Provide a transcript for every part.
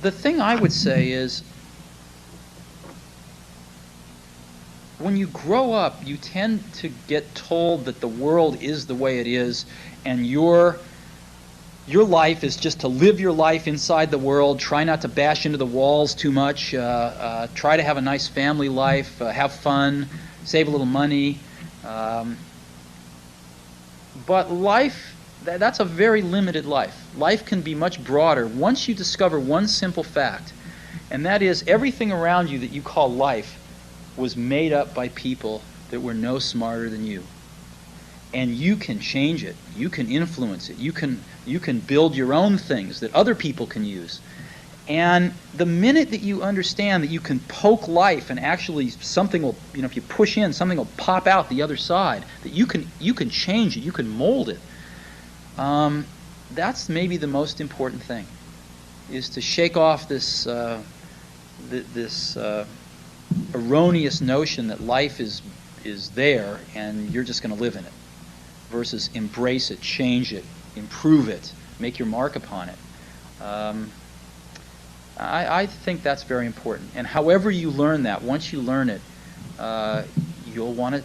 The thing I would say is, when you grow up, you tend to get told that the world is the way it is, and your life is just to live your life inside the world, try not to bash into the walls too much, try to have a nice family life, have fun, save a little money. But life, that's a very limited life. Life can be much broader once you discover one simple fact, and that is everything around you that you call life was made up by people that were no smarter than you. And you can change it. You can influence it. You can build your own things that other people can use. And the minute that you understand that you can poke life and actually something will, if you push in, something will pop out the other side, that you can change it, you can mold it. That's maybe the most important thing, is to shake off this erroneous notion that life is there and you're just going to live in it, versus embrace it, change it, improve it, make your mark upon it. I think that's very important. And however you learn that, once you learn it, you'll want to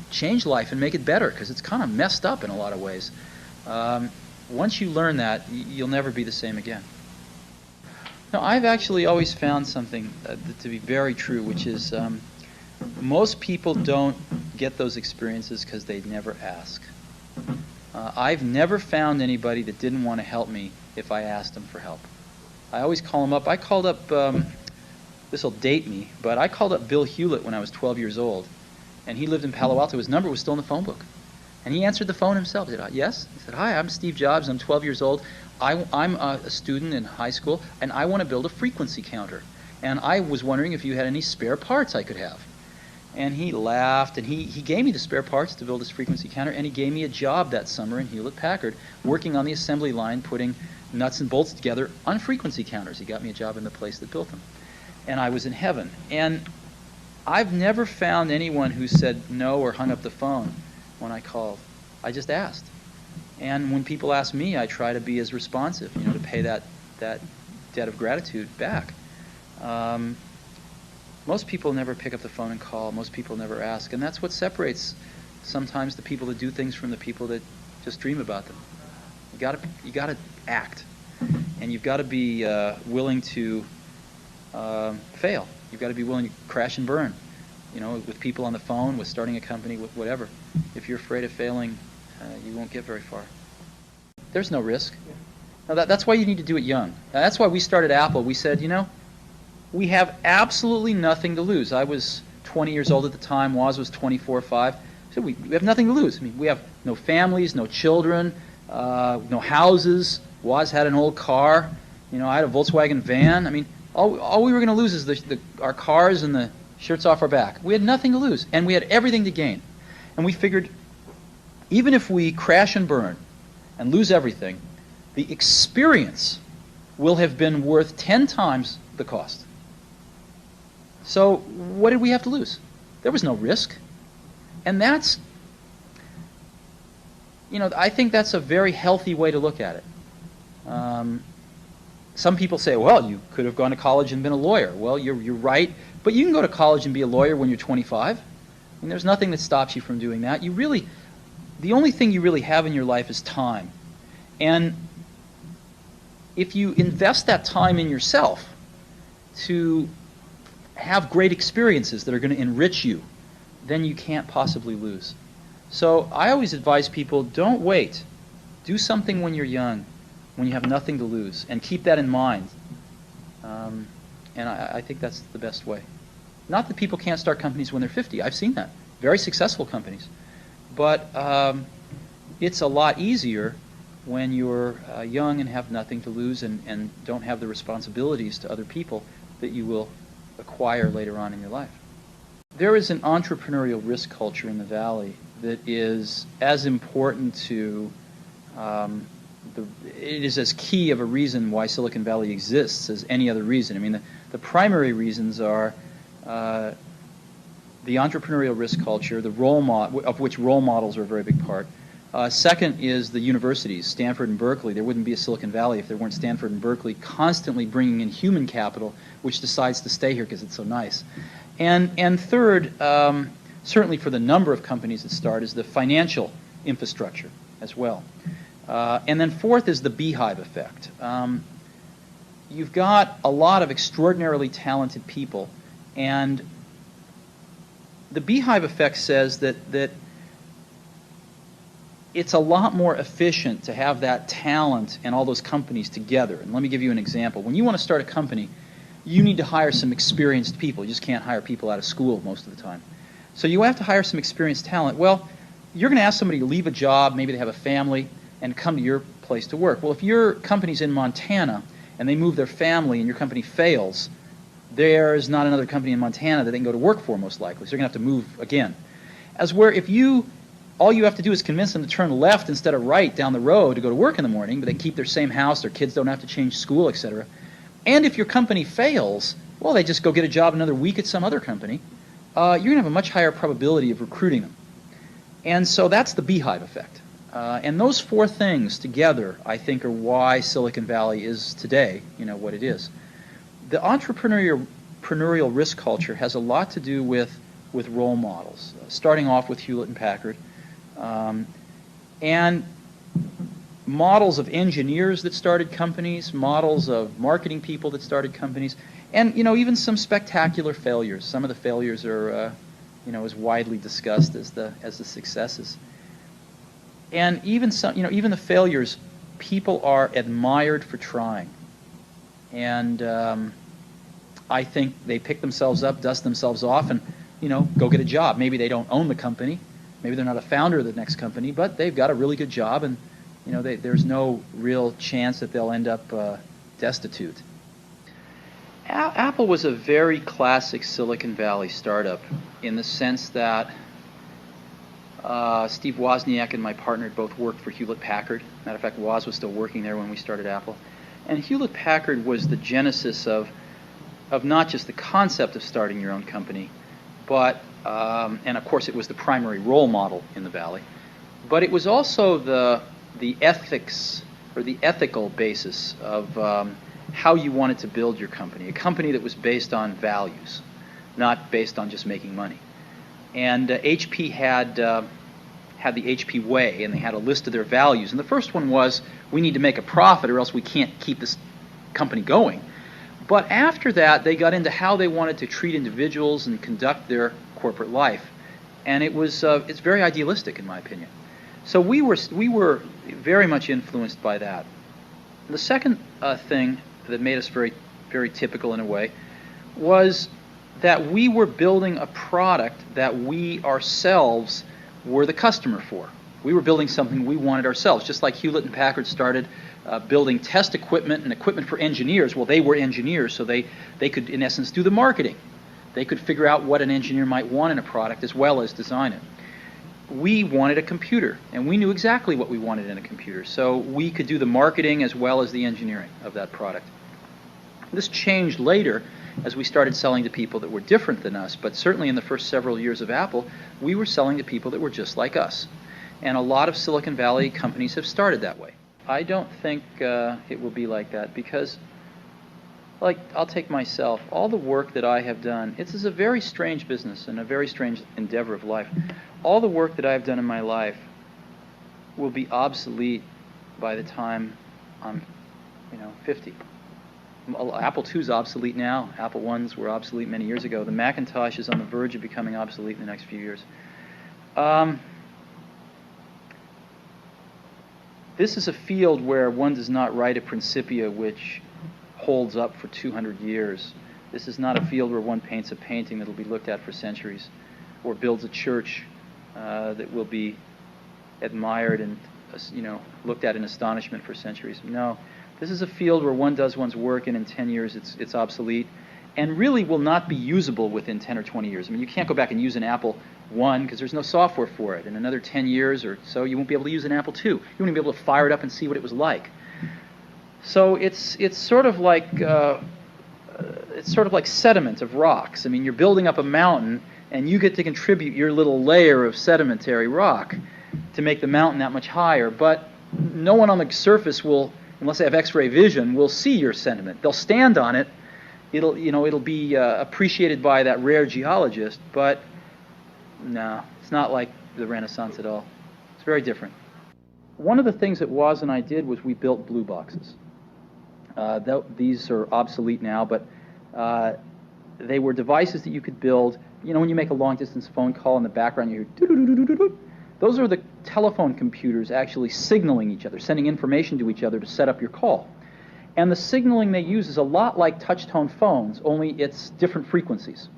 change life and make it better, because it's kind of messed up in a lot of ways. Once you learn that, you'll never be the same again. Now, I've actually always found something to be very true, which is most people don't get those experiences because they never ask. I've never found anybody that didn't want to help me if I asked them for help. I always call them up. I called up, this will date me, but I called up Bill Hewlett when I was 12 years old, and he lived in Palo Alto. His number was still in the phone book. And he answered the phone himself. He said, yes? He said, hi, I'm Steve Jobs. I'm 12 years old. I'm a student in high school, and I want to build a frequency counter. And I was wondering if you had any spare parts I could have. And he laughed, and he gave me the spare parts to build this frequency counter, and he gave me a job that summer in Hewlett-Packard, working on the assembly line, putting nuts and bolts together on frequency counters. He got me a job in the place that built them. And I was in heaven. And I've never found anyone who said no or hung up the phone when I called. I just asked. And when people ask me, I try to be as responsive, to pay that debt of gratitude back. Most people never pick up the phone and call. Most people never ask. And that's what separates sometimes the people that do things from the people that just dream about them. You gotta act. And you've got to be willing to fail. You've got to be willing to crash and burn, with people on the phone, with starting a company, with whatever. If you're afraid of failing, you won't get very far. There's no risk. Now that's why you need to do it young. Now, that's why we started Apple. We said, we have absolutely nothing to lose. I was 20 years old at the time. Woz was 24 or 5. So we have nothing to lose. I mean, we have no families, no children, no houses. Woz had an old car. I had a Volkswagen van. I mean, all we were going to lose is our cars and the shirts off our back. We had nothing to lose, and we had everything to gain. And we figured, even if we crash and burn and lose everything, the experience will have been worth 10 times the cost. So what did we have to lose? There was no risk. And that's, I think that's a very healthy way to look at it. Some people say, well, you could have gone to college and been a lawyer. Well, you're right, but you can go to college and be a lawyer when you're 25. And there's nothing that stops you from doing that. The only thing you really have in your life is time. And if you invest that time in yourself to have great experiences that are going to enrich you, then you can't possibly lose. So I always advise people, don't wait. Do something when you're young, when you have nothing to lose, and keep that in mind. And I think that's the best way. Not that people can't start companies when they're 50. I've seen that. Very successful companies. But it's a lot easier when you're young and have nothing to lose and don't have the responsibilities to other people that you will acquire later on in your life. There is an entrepreneurial risk culture in the Valley that is as important to, it is as key of a reason why Silicon Valley exists as any other reason. I mean, the primary reasons are the entrepreneurial risk culture, of which role models are a very big part, Second is the universities, Stanford and Berkeley. There wouldn't be a Silicon Valley if there weren't Stanford and Berkeley constantly bringing in human capital, which decides to stay here because it's so nice. And third, certainly for the number of companies that start, is the financial infrastructure as well. And then fourth is the beehive effect. You've got a lot of extraordinarily talented people, and the beehive effect says that it's a lot more efficient to have that talent and all those companies together. And let me give you an example. When you want to start a company, you need to hire some experienced people. You just can't hire people out of school most of the time. So you have to hire some experienced talent. Well, you're going to ask somebody to leave a job, maybe they have a family, and come to your place to work. Well, if your company's in Montana and they move their family and your company fails, there's not another company in Montana that they can go to work for, most likely. So you're going to have to move again. As where if all you have to do is convince them to turn left instead of right down the road to go to work in the morning, but they keep their same house, their kids don't have to change school, etc. And if your company fails, well, they just go get a job another week at some other company. You're going to have a much higher probability of recruiting them. And so that's the beehive effect. And those four things together, I think, are why Silicon Valley is today, what it is. The entrepreneurial risk culture has a lot to do with role models, starting off with Hewlett and Packard, and models of engineers that started companies, models of marketing people that started companies, and even some spectacular failures. Some of the failures are as widely discussed as the successes. And even even the failures, people are admired for trying. And I think they pick themselves up, dust themselves off, and go get a job. Maybe they don't own the company, maybe they're not a founder of the next company, but they've got a really good job, and there's no real chance that they'll end up destitute. Apple was a very classic Silicon Valley startup in the sense that Steve Wozniak and my partner both worked for Hewlett Packard. Matter of fact, Woz was still working there when we started Apple. And Hewlett Packard was the genesis of not just the concept of starting your own company, but, and of course it was the primary role model in the Valley, but it was also the ethics or the ethical basis of how you wanted to build your company, a company that was based on values, not based on just making money. And HP had the HP way, and they had a list of their values. And the first one was, we need to make a profit or else we can't keep this company going. But after that, they got into how they wanted to treat individuals and conduct their corporate life. And it's very idealistic, in my opinion. So we were very much influenced by that. The second thing that made us very, very typical in a way was that we were building a product that we ourselves were the customer for. We were building something we wanted ourselves, just like Hewlett and Packard started building test equipment and equipment for engineers. Well, they were engineers, so they could, in essence, do the marketing. They could figure out what an engineer might want in a product as well as design it. We wanted a computer, and we knew exactly what we wanted in a computer, so we could do the marketing as well as the engineering of that product. This changed later as we started selling to people that were different than us, but certainly in the first several years of Apple, we were selling to people that were just like us. And a lot of Silicon Valley companies have started that way. I don't think it will be like that because, I'll take myself, all the work that I have done, it's a very strange business and a very strange endeavor of life. All the work that I've done in my life will be obsolete by the time I'm, 50. Apple II's obsolete now. Apple I's were obsolete many years ago. The Macintosh is on the verge of becoming obsolete in the next few years. This is a field where one does not write a Principia which holds up for 200 years. This is not a field where one paints a painting that will be looked at for centuries, or builds a church that will be admired and looked at in astonishment for centuries. No. This is a field where one does one's work, and in 10 years it's obsolete, and really will not be usable within 10 or 20 years. I mean, you can't go back and use an Apple I because there's no software for it. In another 10 years or so, you won't be able to use an Apple II. You won't even be able to fire it up and see what it was like. So it's sort of like sediment of rocks. I mean, you're building up a mountain, and you get to contribute your little layer of sedimentary rock to make the mountain that much higher. But no one on the surface will, unless they have X-ray vision, will see your sentiment. They'll stand on it. It'll be appreciated by that rare geologist, but no, it's not like the Renaissance at all. It's very different. One of the things that Woz and I did was we built blue boxes. These are obsolete now, but they were devices that you could build. You know, when you make a long-distance phone call, in the background you hear doo-doo-doo-doo-doo-doo. Those are the telephone computers actually signaling each other, sending information to each other to set up your call. And the signaling they use is a lot like touch-tone phones, only it's different frequencies.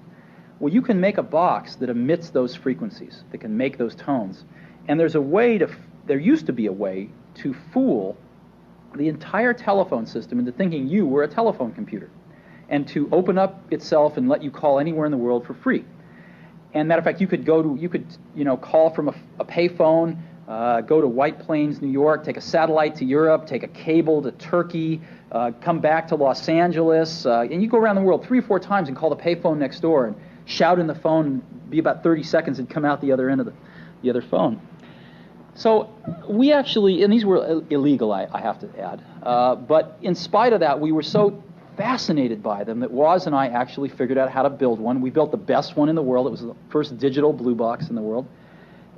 Well, you can make a box that emits those frequencies, that can make those tones. And there used to be a way to fool the entire telephone system into thinking you were a telephone computer, and to open up itself and let you call anywhere in the world for free. And matter of fact, you could call from a payphone, go to White Plains, New York, take a satellite to Europe, take a cable to Turkey, come back to Los Angeles, and you go around the world 3 or 4 times and call the payphone next door and shout in the phone, be about 30 seconds and come out the other end of the other phone. So we actually, and these were illegal, I have to add, but in spite of that, we were so fascinated by them that Woz and I actually figured out how to build one. We built the best one in the world. It was the first digital blue box in the world.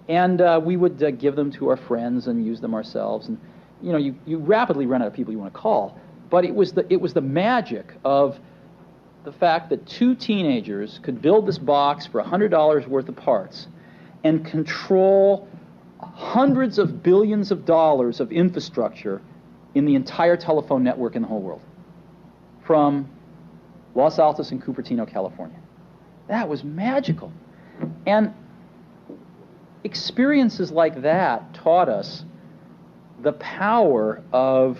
And we would give them to our friends and use them ourselves. And you rapidly run out of people you want to call. But it was the magic of the fact that 2 teenagers could build this box for $100 worth of parts and control hundreds of billions of dollars of infrastructure in the entire telephone network in the whole world, from Los Altos and Cupertino, California. That was magical. And experiences like that taught us the power of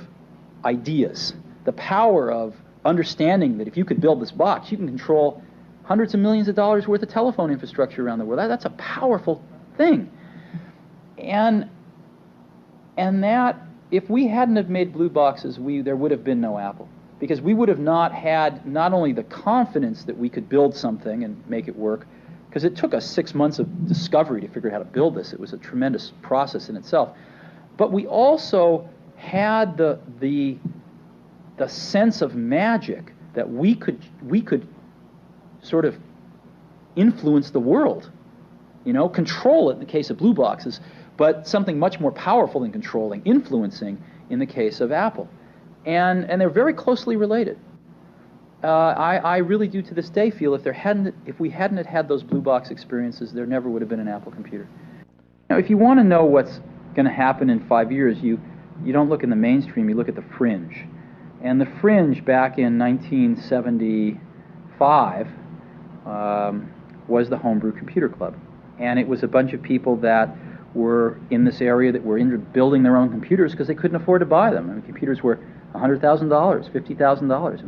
ideas, the power of understanding that if you could build this box, you can control hundreds of millions of dollars worth of telephone infrastructure around the world. That's a powerful thing. And that, if we hadn't have made blue boxes, there would have been no Apple. Because we would have not had not only the confidence that we could build something and make it work, because it took us 6 months of discovery to figure out how to build this. It was a tremendous process in itself. But we also had the sense of magic that we could sort of influence the world, control it in the case of blue boxes, but something much more powerful than controlling, influencing in the case of Apple. And they're very closely related. I really do to this day feel if we hadn't had those blue box experiences, there never would have been an Apple computer. Now, if you want to know what's going to happen in 5 years, you don't look in the mainstream, you look at the fringe. And the fringe back in 1975 was the Homebrew Computer Club. And it was a bunch of people that were in this area that were building their own computers because they couldn't afford to buy them. I mean, computers were $100,000, $50,000.